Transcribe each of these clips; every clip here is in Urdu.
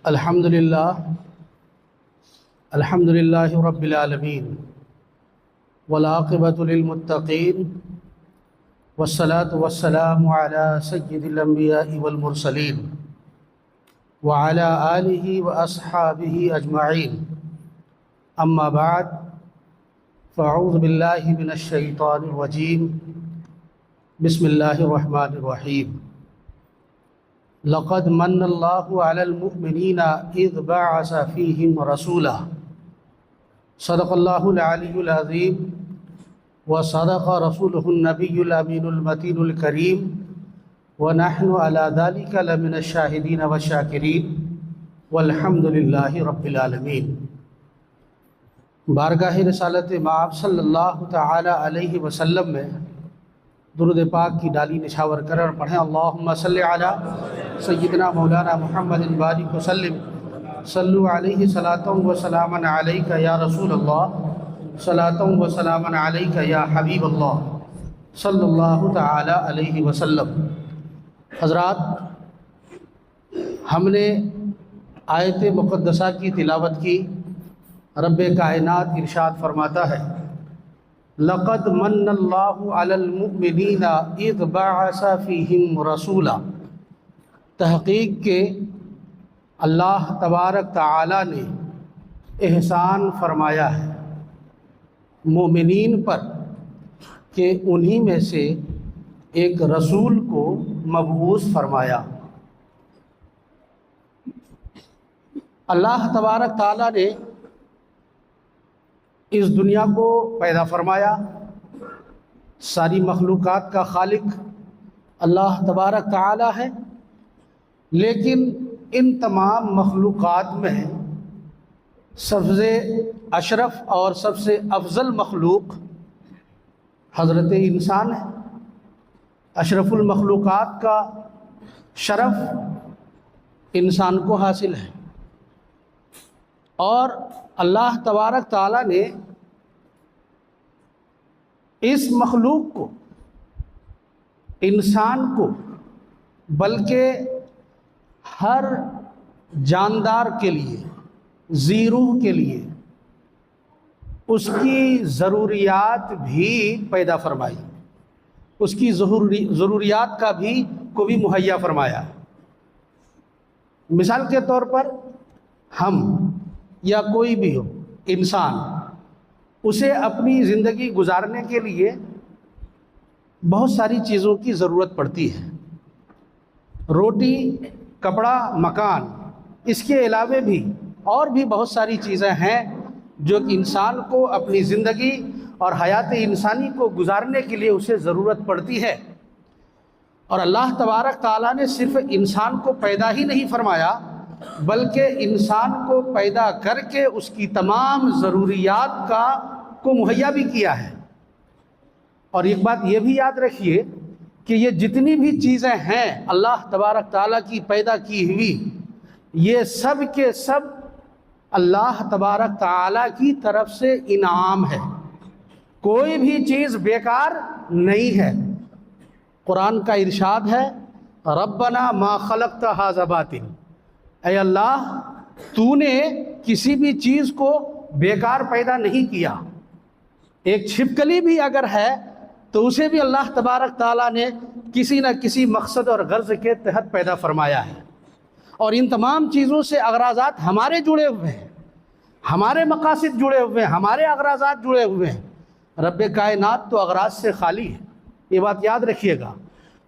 الحمدللہ رب العالمین والعاقبۃ للمتقین والصلاة والسلام علی سید الانبیاء والمرسلین وعلی آلہ واصحابہ اجمعین، اما بعد فاعوذ باللہ من الشیطان الرجیم، بسم اللہ الرحمن الرحیم۔ لقد من اللہ علی المؤمنین اذ بعث فیہم رسولا، صدق اللہ العلی العظیم وصدق رسولہ النبی الامین المتین الکریم، ونحن علی ذلک لمن الشاہدین والشاکرین، والحمد للہ رب العالمین۔ بارگاہ رسالت مآب صلی اللہ تعالی علیہ وسلم میں درود پاک کی ڈالی نشاور کرر پڑھیں۔ اللہم صلی علی سیدنا مولانا محمد بارک وسلم، صلو علیہ صلاۃ و سلاما علیک یا رسول اللہ، صلاۃ و سلاما علیک یا حبیب اللہ صلی اللہ تعالی علیہ وسلم۔ حضرات، ہم نے آیت مقدسہ کی تلاوت کی۔ رب کائنات ارشاد فرماتا ہے، لقد من اللہ علی المؤمنین اذ بعث فیہم رسولا، تحقیق کہ اللہ تبارک تعالی نے احسان فرمایا ہے مومنین پر کہ انہی میں سے ایک رسول کو مبعوث فرمایا۔ اللہ تبارک تعالی نے اس دنیا کو پیدا فرمایا۔ ساری مخلوقات کا خالق اللہ تبارک تعالی ہے، لیکن ان تمام مخلوقات میں سب سے اشرف اور سب سے افضل مخلوق حضرت انسان ہے۔ اشرف المخلوقات کا شرف انسان کو حاصل ہے، اور اللہ تبارک تعالی نے اس مخلوق کو، انسان کو، بلکہ ہر جاندار کے لیے، ذی روح کے لیے اس کی ضروریات بھی پیدا فرمائی، اس کی ضروریات کو بھی مہیا فرمایا۔ مثال کے طور پر ہم یا کوئی بھی ہو انسان، اسے اپنی زندگی گزارنے کے لیے بہت ساری چیزوں کی ضرورت پڑتی ہے، روٹی، کپڑا، مکان، اس کے علاوہ بھی اور بھی بہت ساری چیزیں ہیں جو کہ انسان کو اپنی زندگی اور حیات انسانی کو گزارنے کے لیے اسے ضرورت پڑتی ہے۔ اور اللہ تبارک تعالیٰ نے صرف انسان کو پیدا ہی نہیں فرمایا، بلکہ انسان کو پیدا کر کے اس کی تمام ضروریات کو مہیا بھی کیا ہے۔ اور ایک بات یہ بھی یاد رکھیے کہ یہ جتنی بھی چیزیں ہیں اللہ تبارک تعالیٰ کی پیدا کی ہوئی، یہ سب کے سب اللہ تبارک تعالیٰ کی طرف سے انعام ہے، کوئی بھی چیز بیکار نہیں ہے۔ قرآن کا ارشاد ہے، ربنا ما خلقت ھذا باطل، اے اللہ تو نے کسی بھی چیز کو بیکار پیدا نہیں کیا۔ ایک چھپکلی بھی اگر ہے تو اسے بھی اللہ تبارک تعالیٰ نے کسی نہ کسی مقصد اور غرض کے تحت پیدا فرمایا ہے، اور ان تمام چیزوں سے اغراضات ہمارے جڑے ہوئے ہیں، ہمارے مقاصد جڑے ہوئے ہیں، ہمارے اغراضات جڑے ہوئے ہیں۔ رب کائنات تو اغراض سے خالی ہے، یہ بات یاد رکھیے گا۔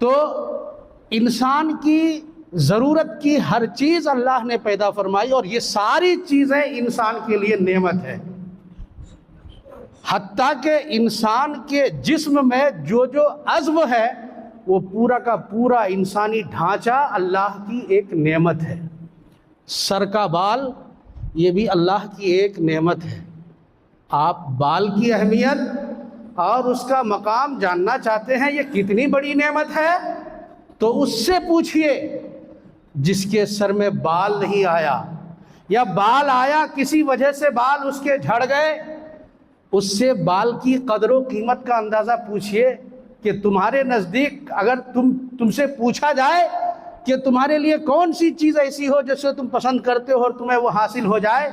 تو انسان کی ضرورت کی ہر چیز اللہ نے پیدا فرمائی، اور یہ ساری چیزیں انسان کے لیے نعمت ہے۔ حتیٰ کہ انسان کے جسم میں جو عضو ہے وہ پورا کا پورا انسانی ڈھانچہ اللہ کی ایک نعمت ہے۔ سر کا بال یہ بھی اللہ کی ایک نعمت ہے۔ آپ بال کی اہمیت اور اس کا مقام جاننا چاہتے ہیں یہ کتنی بڑی نعمت ہے، تو اس سے پوچھئے جس کے سر میں بال نہیں آیا، یا بال آیا کسی وجہ سے بال اس کے جھڑ گئے، اس سے بال کی قدر و قیمت کا اندازہ پوچھئے کہ تمہارے نزدیک اگر تم سے پوچھا جائے کہ تمہارے لیے کون سی چیز ایسی ہو جسے تم پسند کرتے ہو اور تمہیں وہ حاصل ہو جائے،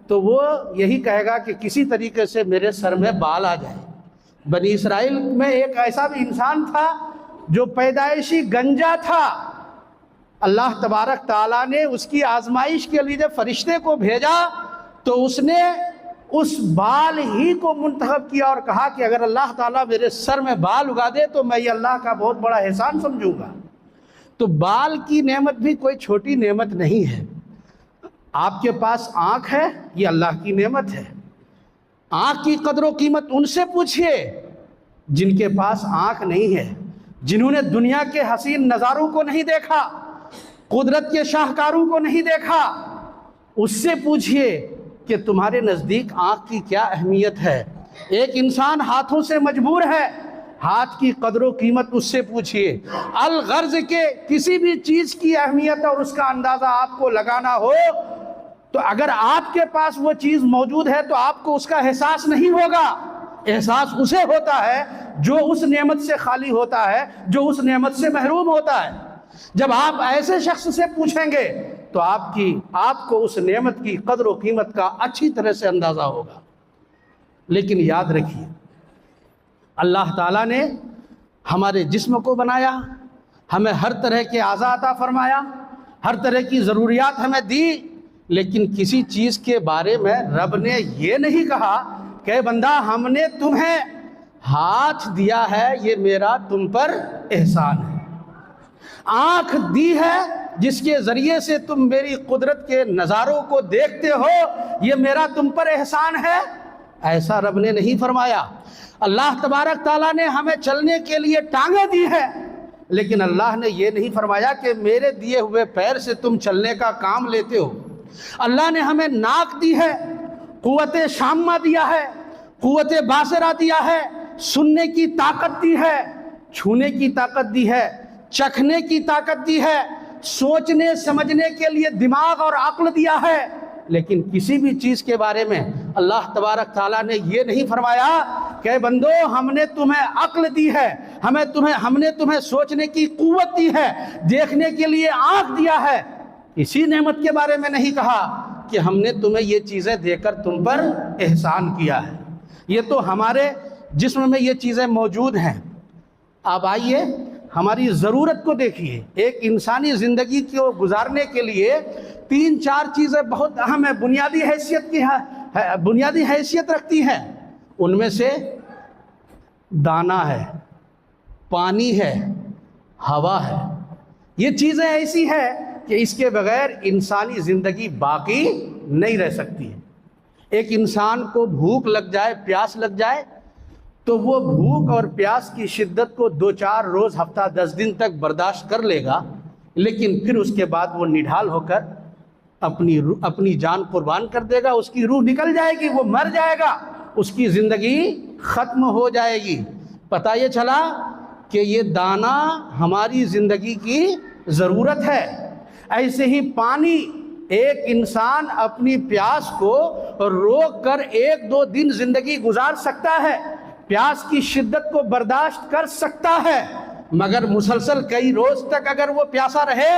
تو وہ یہی کہے گا کہ کسی طریقے سے میرے سر میں بال آ جائے۔ بنی اسرائیل میں ایک ایسا بھی انسان تھا جو پیدائشی گنجا تھا، اللہ تبارک تعالیٰ نے اس کی آزمائش کے لیے جب فرشتے کو بھیجا تو اس نے اس بال ہی کو منتخب کیا اور کہا کہ اگر اللہ تعالیٰ میرے سر میں بال اگا دے تو میں یہ اللہ کا بہت بڑا احسان سمجھوں گا۔ تو بال کی نعمت بھی کوئی چھوٹی نعمت نہیں ہے۔ آپ کے پاس آنکھ ہے، یہ اللہ کی نعمت ہے۔ آنکھ کی قدر و قیمت ان سے پوچھئے جن کے پاس آنکھ نہیں ہے، جنہوں نے دنیا کے حسین نظاروں کو نہیں دیکھا، قدرت کے شاہکاروں کو نہیں دیکھا۔ اس سے پوچھئے کہ تمہارے نزدیک آنکھ کی کیا اہمیت ہے۔ ایک انسان ہاتھوں سے مجبور ہے، ہاتھ کی قدر و قیمت اس سے پوچھئے۔ الغرض کے کسی بھی چیز کی اہمیت اور اس کا اندازہ آپ کو لگانا ہو تو اگر آپ کے پاس وہ چیز موجود ہے تو آپ کو اس کا احساس نہیں ہوگا۔ احساس اسے ہوتا ہے جو اس نعمت سے خالی ہوتا ہے، جو اس نعمت سے محروم ہوتا ہے۔ جب آپ ایسے شخص سے پوچھیں گے تو آپ کو اس نعمت کی قدر و قیمت کا اچھی طرح سے اندازہ ہوگا۔ لیکن یاد رکھیے، اللہ تعالیٰ نے ہمارے جسم کو بنایا، ہمیں ہر طرح کے اعضاء عطا فرمایا، ہر طرح کی ضروریات ہمیں دی، لیکن کسی چیز کے بارے میں رب نے یہ نہیں کہا کہ بندہ ہم نے تمہیں ہاتھ دیا ہے، یہ میرا تم پر احسان ہے۔ آنکھ دی ہے جس کے ذریعے سے تم میری قدرت کے نظاروں کو دیکھتے ہو، یہ میرا تم پر احسان ہے، ایسا رب نے نہیں فرمایا۔ اللہ تبارک تعالیٰ نے ہمیں چلنے کے لیے ٹانگیں دی ہے، لیکن اللہ نے یہ نہیں فرمایا کہ میرے دیے ہوئے پیر سے تم چلنے کا کام لیتے ہو۔ اللہ نے ہمیں ناک دی ہے، قوت شامہ دیا ہے، قوت باصرہ دیا ہے، سننے کی طاقت دی ہے، چھونے کی طاقت دی ہے، چکھنے کی طاقت دی ہے، سوچنے سمجھنے کے لیے دماغ اور عقل دیا ہے، لیکن کسی بھی چیز کے بارے میں اللہ تبارک تعالیٰ نے یہ نہیں فرمایا کہ بندو ہم نے تمہیں عقل دی ہے، ہم نے تمہیں سوچنے کی قوت دی ہے، دیکھنے کے لیے آنکھ دیا ہے۔ اسی نعمت کے بارے میں نہیں کہا کہ ہم نے تمہیں یہ چیزیں دے کر تم پر احسان کیا ہے۔ یہ تو ہمارے جسم میں یہ چیزیں موجود ہیں۔ اب آئیے ہماری ضرورت کو دیکھیے۔ ایک انسانی زندگی کو گزارنے کے لیے 3-4 چیزیں بہت اہم ہیں، بنیادی حیثیت رکھتی ہیں۔ ان میں سے دانا ہے، پانی ہے، ہوا ہے۔ یہ چیزیں ایسی ہیں کہ اس کے بغیر انسانی زندگی باقی نہیں رہ سکتی ہے۔ ایک انسان کو بھوک لگ جائے، پیاس لگ جائے تو وہ بھوک اور پیاس کی شدت کو 2-4 روز، ہفتہ 10 دن تک برداشت کر لے گا، لیکن پھر اس کے بعد وہ نڈھال ہو کر اپنی جان قربان کر دے گا، اس کی روح نکل جائے گی، وہ مر جائے گا، اس کی زندگی ختم ہو جائے گی۔ پتہ یہ چلا کہ یہ دانہ ہماری زندگی کی ضرورت ہے۔ ایسے ہی پانی، ایک انسان اپنی پیاس کو روک کر 1-2 دن زندگی گزار سکتا ہے، پیاس کی شدت کو برداشت کر سکتا ہے، مگر مسلسل کئی روز تک اگر وہ پیاسا رہے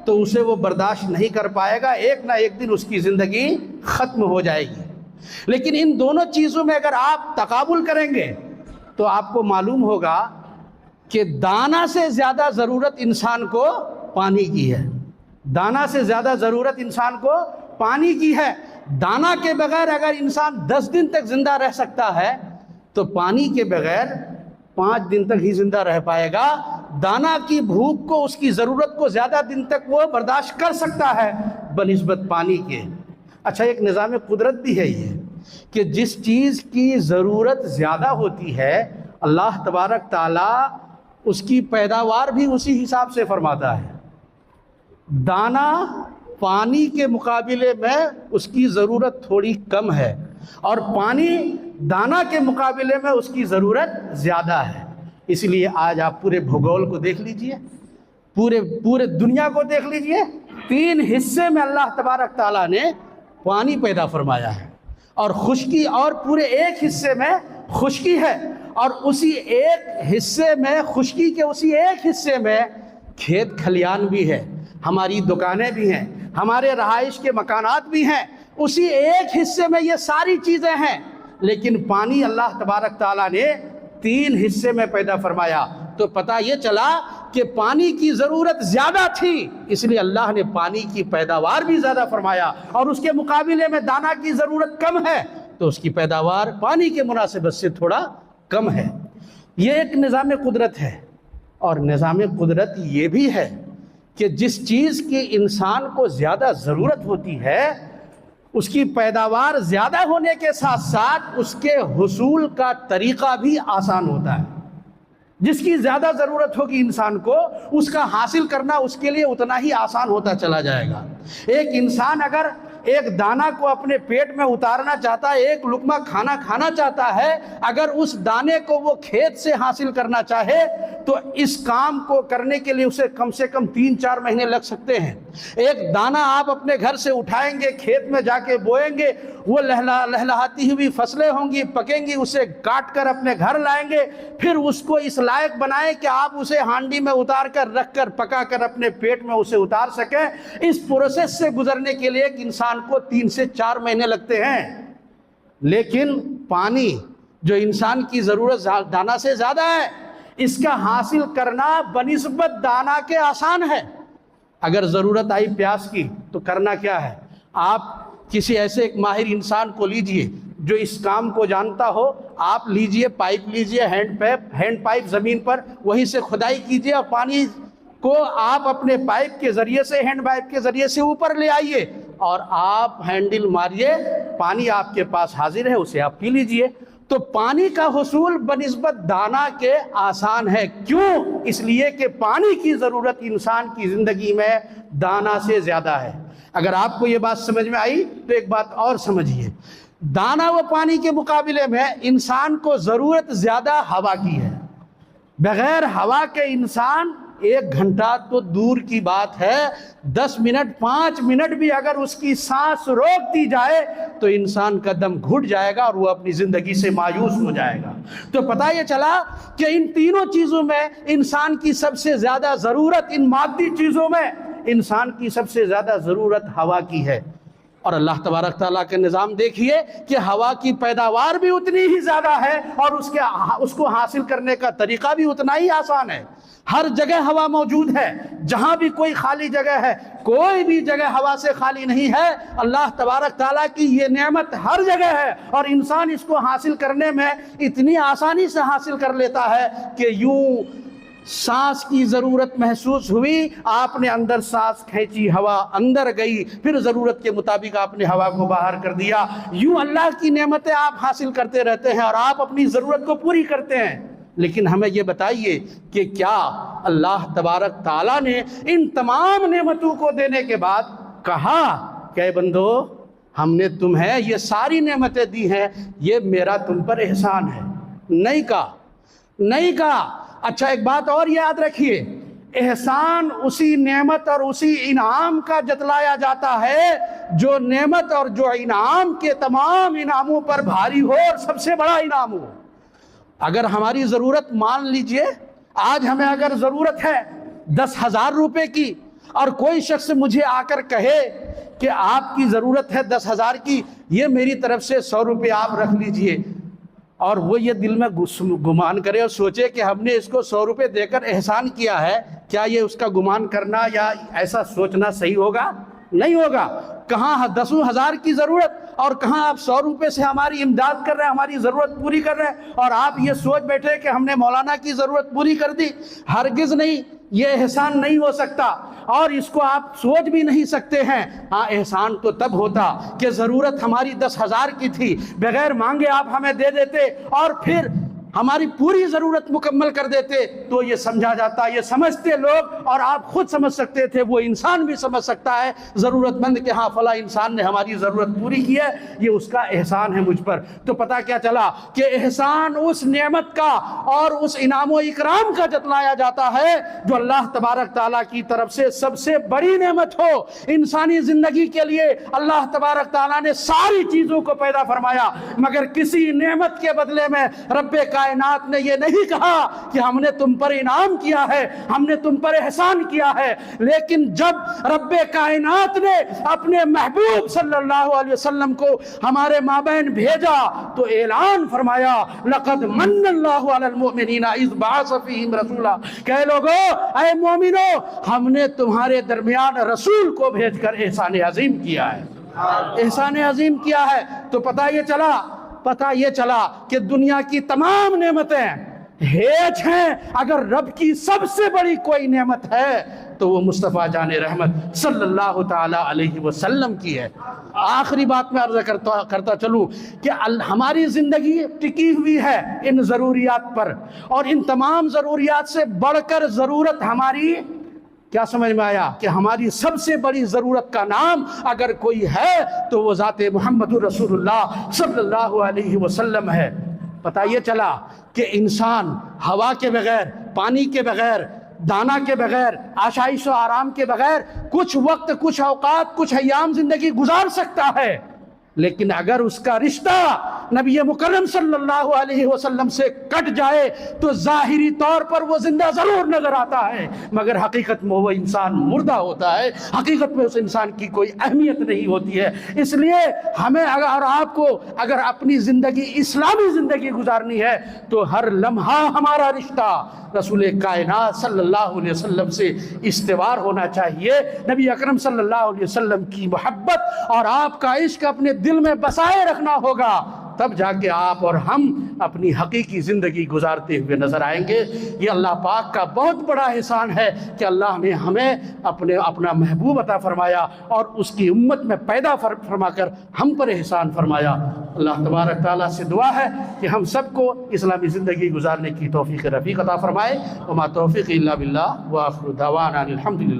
تو اسے وہ برداشت نہیں کر پائے گا، ایک نہ ایک دن اس کی زندگی ختم ہو جائے گی۔ لیکن ان دونوں چیزوں میں اگر آپ تقابل کریں گے تو آپ کو معلوم ہوگا کہ دانہ سے زیادہ ضرورت انسان کو پانی کی ہے۔ دانہ سے زیادہ ضرورت انسان کو پانی کی ہے۔ دانہ کے بغیر اگر انسان 10 دن تک زندہ رہ سکتا ہے تو پانی کے بغیر 5 دن تک ہی زندہ رہ پائے گا۔ دانہ کی بھوک کو، اس کی ضرورت کو زیادہ دن تک وہ برداشت کر سکتا ہے بنسبت پانی کے۔ اچھا، ایک نظام قدرت بھی ہے یہ کہ جس چیز کی ضرورت زیادہ ہوتی ہے اللہ تبارک تعالیٰ اس کی پیداوار بھی اسی حساب سے فرماتا ہے۔ دانہ پانی کے مقابلے میں اس کی ضرورت تھوڑی کم ہے اور پانی دانہ کے مقابلے میں اس کی ضرورت زیادہ ہے۔ اس لیے آج آپ پورے بھگول کو دیکھ لیجئے، پورے دنیا کو دیکھ لیجئے، 3 حصے میں اللہ تبارک تعالیٰ نے پانی پیدا فرمایا ہے اور خشکی، اور پورے 1 حصے میں خشکی ہے، اور اسی ایک حصے میں، خشکی کے اسی ایک حصے میں کھیت کھلیان بھی ہے، ہماری دکانیں بھی ہیں، ہمارے رہائش کے مکانات بھی ہیں، اسی ایک حصے میں یہ ساری چیزیں ہیں، لیکن پانی اللہ تبارک تعالیٰ نے 3 حصے میں پیدا فرمایا۔ تو پتہ یہ چلا کہ پانی کی ضرورت زیادہ تھی، اس لیے اللہ نے پانی کی پیداوار بھی زیادہ فرمایا، اور اس کے مقابلے میں دانا کی ضرورت کم ہے تو اس کی پیداوار پانی کے مناسبت سے تھوڑا کم ہے۔ یہ ایک نظام قدرت ہے، اور نظام قدرت یہ بھی ہے کہ جس چیز کی انسان کو زیادہ ضرورت ہوتی ہے اس کی پیداوار زیادہ ہونے کے ساتھ ساتھ اس کے حصول کا طریقہ بھی آسان ہوتا ہے۔ جس کی زیادہ ضرورت ہوگی انسان کو، اس کا حاصل کرنا اس کے لیے اتنا ہی آسان ہوتا چلا جائے گا۔ ایک انسان اگر ایک دانہ کو اپنے پیٹ میں اتارنا چاہتا ہے، ایک لقمہ کھانا کھانا چاہتا ہے، اگر اس دانے کو وہ کھیت سے حاصل کرنا چاہے تو اس کام کو کرنے کے لیے اسے کم سے کم 3-4 مہینے لگ سکتے ہیں۔ ایک دانہ آپ اپنے گھر سے اٹھائیں گے، کھیت میں جا کے بوئیں گے، وہ لہلہاتی ہوئی فصلیں ہوں گی، پکیں گی، اسے کاٹ کر اپنے گھر لائیں گے، پھر اس کو اس لائق بنائیں کہ آپ اسے ہانڈی میں اتار کر رکھ کر پکا کر اپنے پیٹ میں اسے اتار سکیں۔ اس پروسیس سے گزرنے کے لیے ایک انسان کو 3 سے 4 مہینے لگتے ہیں۔ لیکن پانی جو انسان کی ضرورت دانہ سے زیادہ ہے، اس کا حاصل کرنا بنسبت دانہ کے آسان ہے۔ اگر ضرورت آئی پیاس کی تو کرنا کیا ہے؟ آپ کسی ایسے ایک ماہر انسان کو لیجئے جو اس کام کو جانتا ہو، آپ لیجئے پائپ، لیجئے ہینڈ پائپ زمین پر، وہیں سے کھدائی کیجئے اور پانی کو آپ اپنے پائپ کے ذریعے سے، ہینڈ پائپ کے ذریعے سے اوپر لے آئیے اور آپ ہینڈل ماریے، پانی آپ کے پاس حاضر ہے، اسے آپ پی لیجئے۔ تو پانی کا حصول بنسبت دانہ کے آسان ہے۔ کیوں؟ اس لیے کہ پانی کی ضرورت انسان کی زندگی میں دانہ سے زیادہ ہے۔ اگر آپ کو یہ بات سمجھ میں آئی تو ایک بات اور سمجھیے، دانہ و پانی کے مقابلے میں انسان کو ضرورت زیادہ ہوا کی ہے۔ بغیر ہوا کے انسان 1 گھنٹہ تو دور کی بات ہے، 10 منٹ 5 منٹ بھی اگر اس کی سانس روک دی جائے تو انسان کا دم گھٹ جائے گا اور وہ اپنی زندگی سے مایوس ہو جائے گا۔ تو پتہ یہ چلا کہ ان تینوں چیزوں میں انسان کی سب سے زیادہ ضرورت، ان مادی چیزوں میں انسان کی سب سے زیادہ ضرورت ہوا کی ہے۔ اور اللہ تبارک تعالیٰ کے نظام دیکھیے کہ ہوا کی پیداوار بھی اتنی ہی زیادہ ہے اور اس کو حاصل کرنے کا طریقہ بھی اتنا ہی آسان ہے۔ ہر جگہ ہوا موجود ہے، جہاں بھی کوئی خالی جگہ ہے، کوئی بھی جگہ ہوا سے خالی نہیں ہے۔ اللہ تبارک تعالیٰ کی یہ نعمت ہر جگہ ہے اور انسان اس کو حاصل کرنے میں اتنی آسانی سے حاصل کر لیتا ہے کہ یوں سانس کی ضرورت محسوس ہوئی، آپ نے اندر سانس کھینچی، ہوا اندر گئی، پھر ضرورت کے مطابق آپ نے ہوا کو باہر کر دیا۔ یوں اللہ کی نعمتیں آپ حاصل کرتے رہتے ہیں اور آپ اپنی ضرورت کو پوری کرتے ہیں۔ لیکن ہمیں یہ بتائیے کہ کیا اللہ تبارک تعالیٰ نے ان تمام نعمتوں کو دینے کے بعد کہا کہ اے بندو، ہم نے تمہیں یہ ساری نعمتیں دی ہیں، یہ میرا تم پر احسان ہے؟ نہیں کہا۔ اچھا ایک بات اور یاد رکھیے، احسان اسی نعمت اور اسی انعام کا جتلایا جاتا ہے جو نعمت اور جو انعام کے تمام انعاموں پر بھاری ہو اور سب سے بڑا انعام ہو۔ اگر ہماری ضرورت، مان لیجئے آج ہمیں اگر ضرورت ہے 10,000 روپے کی اور کوئی شخص مجھے آ کر کہے کہ آپ کی ضرورت ہے 10,000 کی، یہ میری طرف سے 100 روپے آپ رکھ لیجئے، اور وہ یہ دل میں گمان کرے اور سوچے کہ ہم نے اس کو 100 روپے دے کر احسان کیا ہے، کیا یہ اس کا گمان کرنا یا ایسا سوچنا صحیح ہوگا؟ نہیں ہوگا۔ کہاں 10,000 کی ضرورت اور کہاں آپ 100 روپے سے ہماری امداد کر رہے ہیں، ہماری ضرورت پوری کر رہے ہیں، اور آپ یہ سوچ بیٹھے کہ ہم نے مولانا کی ضرورت پوری کر دی۔ ہرگز نہیں، یہ احسان نہیں ہو سکتا اور اس کو آپ سوچ بھی نہیں سکتے ہیں۔ ہاں، احسان تو تب ہوتا کہ ضرورت ہماری 10,000 کی تھی، بغیر مانگے آپ ہمیں دے دیتے اور پھر ہماری پوری ضرورت مکمل کر دیتے، تو یہ سمجھا جاتا، یہ سمجھتے لوگ، اور آپ خود سمجھ سکتے تھے، وہ انسان بھی سمجھ سکتا ہے ضرورت مند کہ ہاں فلاں انسان نے ہماری ضرورت پوری کی ہے، یہ اس کا احسان ہے مجھ پر۔ تو پتہ کیا چلا کہ احسان اس نعمت کا اور اس انعام و اکرام کا جتلایا جاتا ہے جو اللہ تبارک تعالیٰ کی طرف سے سب سے بڑی نعمت ہو۔ انسانی زندگی کے لیے اللہ تبارک تعالیٰ نے ساری چیزوں کو پیدا فرمایا، مگر کسی نعمت کے بدلے میں رب کائنات نے یہ نہیں کہا کہ ہم نے تم پر انعام کیا ہے، ہم نے تم پر احسان کیا ہے، لیکن جب رب کائنات نے اپنے محبوب صلی اللہ علیہ وسلم کو ہمارے مابین بھیجا تو اعلان فرمایا لقد من اللہ علی المؤمنین اذ بعث فیہم رسولا، کہ لوگو اے مومنو ہم نے تمہارے درمیان رسول کو بھیج کر احسان عظیم کیا ہے، احسان عظیم کیا ہے۔ تو پتہ یہ چلا کہ دنیا کی تمام نعمتیں ہیچ ہیں، اگر رب کی سب سے بڑی کوئی نعمت ہے تو وہ مصطفیٰ جان رحمت صلی اللہ تعالی علیہ وسلم کی ہے۔ آخری بات میں عرض کرتا چلوں کہ ہماری زندگی ٹکی ہوئی ہے ان ضروریات پر، اور ان تمام ضروریات سے بڑھ کر ضرورت ہماری کیا سمجھ میں آیا کہ ہماری سب سے بڑی ضرورت کا نام اگر کوئی ہے تو وہ ذات محمد رسول اللہ صلی اللہ علیہ وسلم ہے۔ پتہ یہ چلا کہ انسان ہوا کے بغیر، پانی کے بغیر، دانا کے بغیر، آشائش و آرام کے بغیر کچھ وقت، کچھ اوقات، کچھ ایام زندگی گزار سکتا ہے، لیکن اگر اس کا رشتہ نبی مکرم صلی اللہ علیہ وسلم سے کٹ جائے تو ظاہری طور پر وہ زندہ ضرور نظر آتا ہے، مگر حقیقت میں وہ انسان مردہ ہوتا ہے، حقیقت میں اس انسان کی کوئی اہمیت نہیں ہوتی ہے۔ اس لیے ہمیں اور آپ کو اگر اپنی زندگی، اسلامی زندگی گزارنی ہے تو ہر لمحہ ہمارا رشتہ رسول کائنات صلی اللہ علیہ وسلم سے استوار ہونا چاہیے۔ نبی اکرم صلی اللہ علیہ وسلم کی محبت اور آپ کا عشق اپنے دل میں بسائے رکھنا ہوگا، تب جا کے آپ اور ہم اپنی حقیقی زندگی گزارتے ہوئے نظر آئیں گے۔ یہ اللہ پاک کا بہت بڑا احسان ہے کہ اللہ نے ہمیں اپنا محبوب عطا فرمایا اور اس کی امت میں پیدا فرما کر ہم پر احسان فرمایا۔ اللہ تبارک تعالیٰ سے دعا ہے کہ ہم سب کو اسلامی زندگی گزارنے کی توفیق رفیق عطا فرمائے۔ وما توفیق الا باللہ وآخر دعوانا الحمدللہ۔